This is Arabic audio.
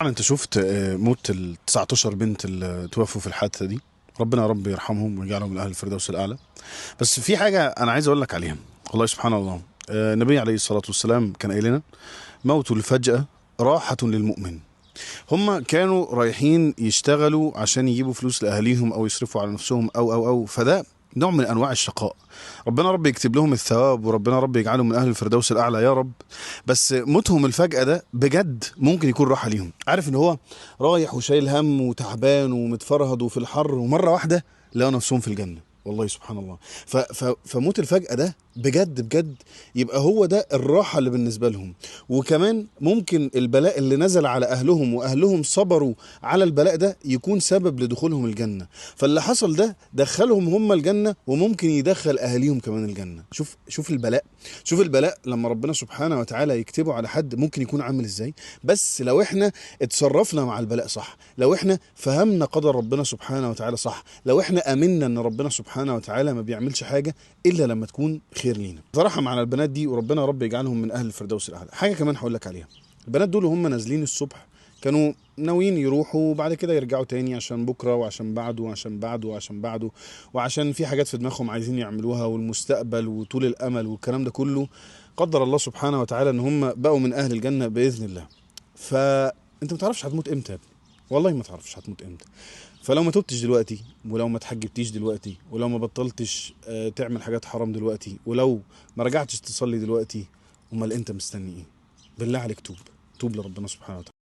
انت شفت موت ال 19 بنت اللي توفوا في الحادثه دي. ربنا يا رب يرحمهم ويجعلهم من اهل الفردوس الاعلى. بس في حاجه انا عايز اقول لك عليها. والله سبحان الله. النبي عليه الصلاه والسلام كان قايل لنا: موت الفجأة راحة للمؤمن. هم كانوا رايحين يشتغلوا عشان يجيبوا فلوس لأهاليهم أو يصرفوا على نفسهم أو فده نوع من أنواع الشقاء. ربنا رب يكتب لهم الثواب، وربنا رب يجعلهم من أهل الفردوس الأعلى يا رب. بس موتهم الفجأة ده بجد ممكن يكون راحة ليهم. عارف إن هو رايح وشايل هم وتعبان ومتفرهد وفي الحر، ومرة واحدة لقوا نفسهم في الجنة. والله سبحان الله. فموت الفجأة ده بجد بجد يبقى هو ده الراحة اللي بالنسبة لهم. وكمان ممكن البلاء اللي نزل على أهلهم وأهلهم صبروا على البلاء ده يكون سبب لدخولهم الجنة. فاللي حصل ده دخلهم هم الجنة، وممكن يدخل أهاليهم كمان الجنة. شوف البلاء. شوف البلاء لما ربنا سبحانه وتعالى يكتبه على حد ممكن يكون عامل ازاي. بس لو احنا اتصرفنا مع البلاء صح، لو احنا فهمنا قدر ربنا سبحانه وتعالى صح، لو احنا امنا ان ربنا سبحانه وتعالى ما بيعملش حاجة الا لما تكون خير لينا. ترحم على البنات دي، وربنا رب يجعلهم من اهل الفردوس الاعلى. حاجه كمان هقول لك عليها: البنات دول وهم نازلين الصبح كانوا ناويين يروحوا وبعد كده يرجعوا تاني عشان بكره وعشان بعده وعشان بعده وعشان بعده، وعشان في حاجات في دماغهم عايزين يعملوها والمستقبل وطول الامل والكلام ده كله. قدر الله سبحانه وتعالى ان هم بقوا من اهل الجنه باذن الله. فانت ما تعرفش هتموت امتى يا ابني. والله ما تعرفش هتموت امتى. فلو ما تبتش دلوقتي، ولو ما تحجبتيش دلوقتي، ولو ما بطلتش تعمل حاجات حرام دلوقتي، ولو ما رجعتش تصلي دلوقتي، امال انت مستني ايه؟ بالله عليك توب. توب لربنا سبحانه وتعالى.